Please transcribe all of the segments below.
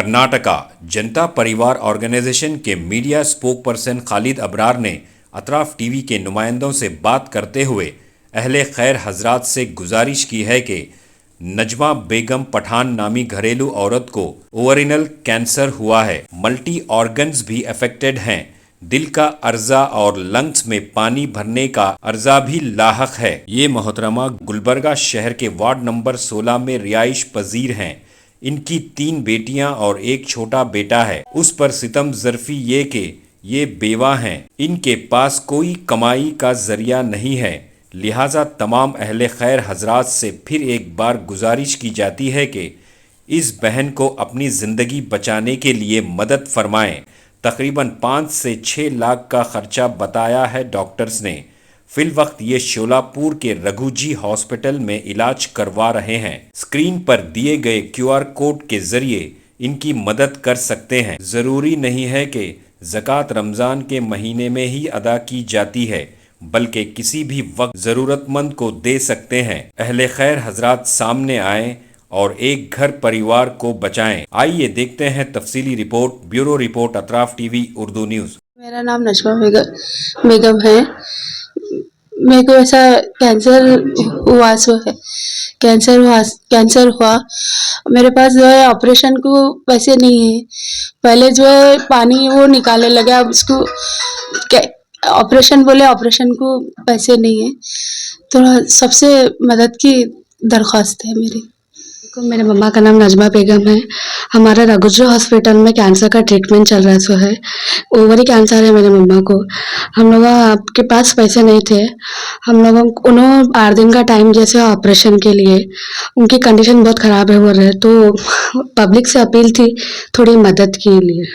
कर्नाटका जनता परिवार ऑर्गेनाइजेशन के media spoke person Khalid Abrar ने अतराफ टीवी के नुमाइंदों से बात करते हुए अहले खैर हजरात से गुजारिश की है कि नजमा बेगम पठान नामी घरेलू औरत को ओवरिनल कैंसर हुआ है, मल्टी ऑर्गन्स भी अफेक्टेड हैं, दिल का अर्जा और लंग्स में पानी भरने का अर्जा भी लाहक है। ये मोहतरमा गुलबर्गा शहर के वार्ड नंबर 16 में रिहाइश पजीर हैं। इनकी 3 बेटियां और एक छोटा बेटा है। उस पर सितम ज़र्फी ये कि ये बेवा हैं, इनके पास कोई कमाई का जरिया नहीं है। लिहाजा तमाम अहले खैर हजरात से फिर एक बार गुजारिश की जाती है कि इस बहन को अपनी ज़िंदगी बचाने के लिए मदद फरमाएं। तकरीबन 5 से 6 लाख का खर्चा बताया है डॉक्टर्स ने। फिल वक्त ये शोलापुर के रघुजी हॉस्पिटल में इलाज करवा रहे हैं। स्क्रीन पर दिए गए QR कोड के जरिए इनकी मदद कर सकते हैं। ज़रूरी नहीं है कि ज़कात रमज़ान के महीने में ही अदा की जाती है, बल्कि किसी भी वक्त ज़रूरतमंद को दे सकते हैं। अहले खैर हजरात सामने आएँ और एक घर परिवार को बचाएं। आइए देखते हैं तफसीली रिपोर्ट। Bureau report Atraf TV Urdu news. मेरा नाम नजमा बेगम है। मेरे को ऐसा कैंसर हुआ। मेरे पास जो है ऑपरेशन को पैसे नहीं है। पहले जो है पानी वो निकालने लगे, अब उसको ऑपरेशन बोले, ऑपरेशन को पैसे नहीं है। तो सबसे मदद की दरख्वास्त है मेरी। मेरे मम्मा का नाम नजमा बेगम है। हमारा रघुजी हॉस्पिटल में कैंसर का ट्रीटमेंट चल रहा है। ओवरी कैंसर है मेरे मम्मा को। हम लोग आपके पास पैसे नहीं थे। हम लोगों को उन्होंने 8 दिन का टाइम जैसे ऑपरेशन के लिए, उनकी कंडीशन बहुत ख़राब है, बोल रहे, तो पब्लिक से अपील थी थोड़ी मदद के लिए।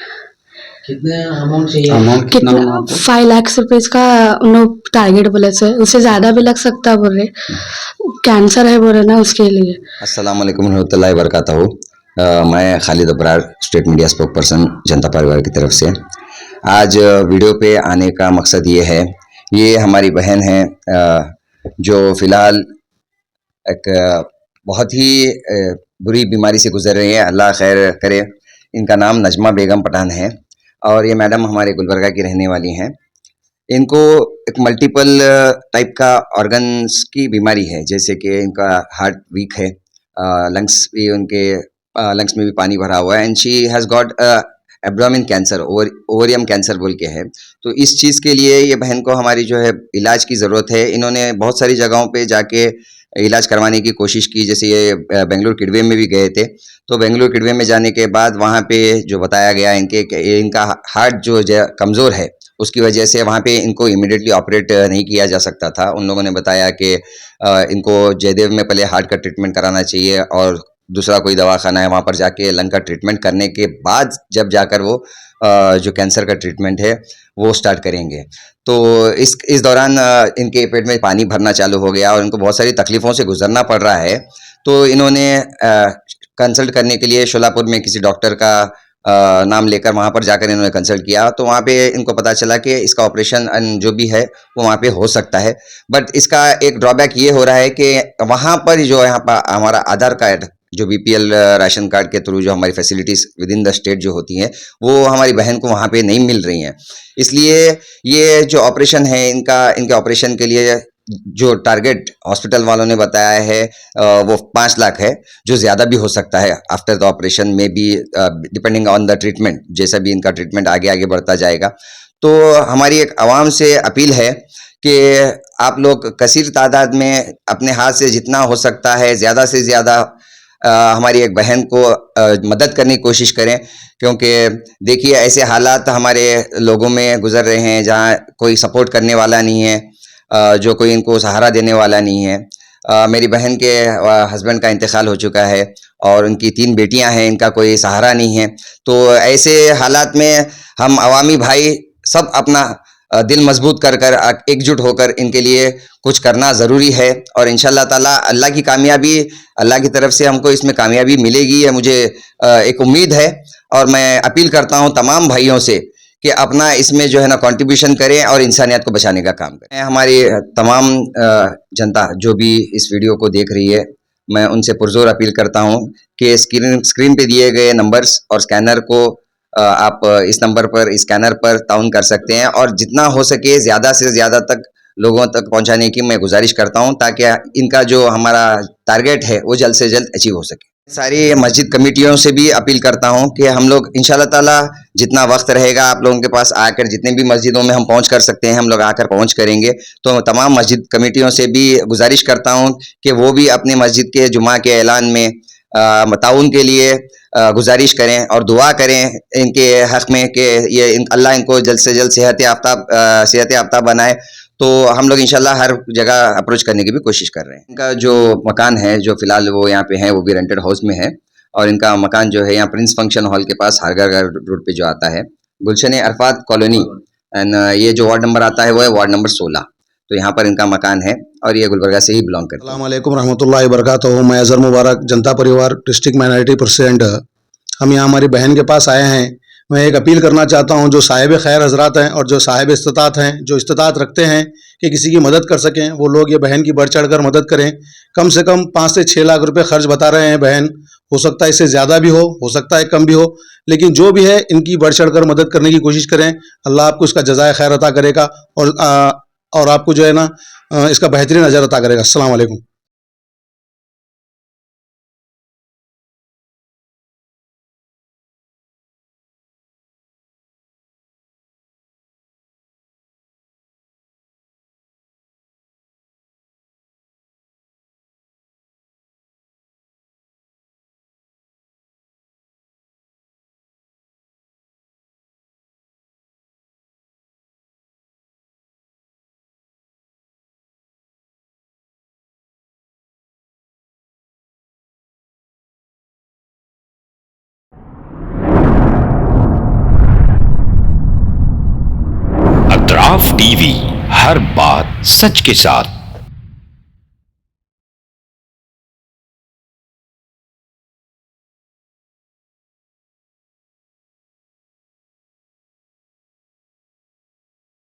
कितने अमाउंट चाहिए? कितना 5 लाख रुपीज़ का उन्होंने टारगेट बोले से, उससे ज़्यादा भी लग सकता बोल रहे, कैंसर है बोल रहे ना, उसके लिए। अस्सलाम वालेकुम रहमतुल्लाहि व बरकातहू। मैं Khalid Abrar, state media spoke person जनता परिवार की तरफ से आज वीडियो पे आने का मकसद ये है, ये हमारी बहन है जो फ़िलहाल एक बहुत ही बुरी बीमारी से गुजर रही है। अल्लाह खैर करे। इनका नाम नजमा बेगम पठान है और ये मैडम हमारे गुलबर्गा की रहने वाली हैं। इनको एक मल्टीपल टाइप का ऑर्गन्स की बीमारी है, जैसे कि इनका हार्ट वीक है, लंग्स भी उनके लंग्स में भी पानी भरा हुआ है, and she has got abdomen cancer, ovarium cancer बोल के है। तो इस चीज़ के लिए ये बहन को हमारी जो है इलाज की ज़रूरत है। इन्होंने बहुत सारी जगहों पे जाके इलाज करवाने की कोशिश की, जैसे ये बेंगलुरु किडवे में भी गए थे। तो बेंगलुरु किडवे में जाने के बाद वहाँ पे जो बताया गया इनका हार्ट जो कमज़ोर है, उसकी वजह से वहाँ पे इनको इमीडिएटली ऑपरेट नहीं किया जा सकता था। उन लोगों ने बताया कि इनको जयदेव में पहले हार्ट का ट्रीटमेंट कराना चाहिए और दूसरा कोई दवाखाना है, वहाँ पर जाके लंग का ट्रीटमेंट करने के बाद जब जाकर वो जो कैंसर का ट्रीटमेंट है वो स्टार्ट करेंगे। तो इस दौरान इनके पेट में पानी भरना चालू हो गया और इनको बहुत सारी तकलीफ़ों से गुजरना पड़ रहा है। तो इन्होंने कंसल्ट करने के लिए शोलापुर में किसी डॉक्टर का नाम लेकर वहाँ पर जाकर इन्होंने कंसल्ट किया। तो वहाँ पे इनको पता चला कि इसका ऑपरेशन जो भी है वो वहाँ पे हो सकता है, बट इसका एक ड्रॉबैक ये हो रहा है कि वहाँ पर जो यहाँ पर हमारा आधार कार्ड, जो BPL राशन कार्ड के थ्रू जो हमारी facilities with in the state जो होती हैं, वो हमारी बहन को वहाँ पे नहीं मिल रही हैं। इसलिए ये जो ऑपरेशन है इनके ऑपरेशन के लिए जो टारगेट हॉस्पिटल वालों ने बताया है वो 5 लाख है, जो ज़्यादा भी हो सकता है आफ्टर द ऑपरेशन में भी, डिपेंडिंग ऑन द ट्रीटमेंट, जैसा भी इनका ट्रीटमेंट आगे बढ़ता जाएगा। तो हमारी एक आवाम से अपील है कि आप लोग कसीर तादाद में अपने हाथ से जितना हो सकता है ज़्यादा से ज़्यादा हमारी एक बहन को मदद करने की कोशिश करें, क्योंकि देखिए ऐसे हालात हमारे लोगों में गुजर रहे हैं जहाँ कोई सपोर्ट करने वाला नहीं है, जो कोई इनको सहारा देने वाला नहीं है। मेरी बहन के हस्बैंड का इंतकाल हो चुका है और उनकी 3 बेटियां हैं, इनका कोई सहारा नहीं है। तो ऐसे हालात में हम अवामी भाई सब अपना दिल मजबूत कर एकजुट होकर इनके लिए कुछ करना ज़रूरी है और इंशाअल्लाह ताला अल्लाह की कामयाबी, अल्लाह की तरफ से हमको इसमें कामयाबी मिलेगी, है मुझे एक उम्मीद है। और मैं अपील करता हूँ तमाम भाइयों से कि अपना इसमें जो है ना कंट्रीब्यूशन करें और इंसानियत को बचाने का काम करें। हमारी तमाम जनता जो भी इस वीडियो को देख रही है, मैं उनसे पुरजोर अपील करता हूं कि स्क्रीन पे दिए गए नंबर्स और स्कैनर को आप इस नंबर पर, इस स्कैनर पर ताउन कर सकते हैं और जितना हो सके ज़्यादा से ज़्यादा तक लोगों तक पहुंचाने की मैं गुजारिश करता हूं ताकि इनका जो हमारा टारगेट है वो जल्द से जल्द अचीव हो सके। सारी मस्जिद कमेटियों से भी अपील करता हूं कि हम लोग इंशाल्लाह ताला जितना वक्त रहेगा आप लोगों के पास आकर जितने भी मस्जिदों में हम पहुंच कर सकते हैं हम लोग आकर पहुंच करेंगे। तो तमाम मस्जिद कमेटियों से भी गुजारिश करता हूं कि वो भी अपनी मस्जिद के जुमा के ऐलान में ताउन के लिए गुजारिश करें और दुआ करें इनके हक़ में कि ये अल्लाह इनको जल्द से जल्द सेहत याफ्ता बनाए। तो हम लोग इंशाल्लाह हर जगह अप्रोच करने की भी कोशिश कर रहे हैं। इनका जो मकान है जो फ़िलहाल वो यहाँ पे है वो भी रेंटेड हाउस में है और इनका मकान जो है यहाँ प्रिंस फंक्शन हॉल के पास हारगर रोड पे जो आता है गुलशन अरफात कॉलोनी एंड ये जो वार्ड नंबर आता है वो है वार्ड नंबर 16। तो यहाँ पर इनका मकान है और ये गुलबर्गा से ही बिलोंग करता है। अस्सलाम वालेकुम रहमतुल्लाहि वबरकातुहू। मैं अज़हर मुबारक जनता परिवार डिस्ट्रिक्ट माइनॉरिटी प्रेसिडेंट। हम यहाँ हमारी बहन के पास आए हैं। मैं एक अपील करना चाहता हूँ जो साहिब खैर हजरात हैं और जो साहिब इस्तात हैं, जो इस्तात रखते हैं कि किसी की मदद कर सकें, वो लोग ये बहन की बढ़ चढ़ कर मदद करें। कम से कम 5 से 6 लाख रुपए खर्च बता रहे हैं बहन, हो सकता है इससे ज़्यादा भी हो सकता है कम भी हो, लेकिन जो भी है इनकी बढ़ चढ़ कर मदद करने की कोशिश करें। अल्लाह आपको इसका जज़ाए खैर अता करेगा और आपको जो है ना इसका बेहतरीन अजर अता करेगा। अस्सलाम वालेकुम। अतराफ टीवी, हर बात सच के साथ।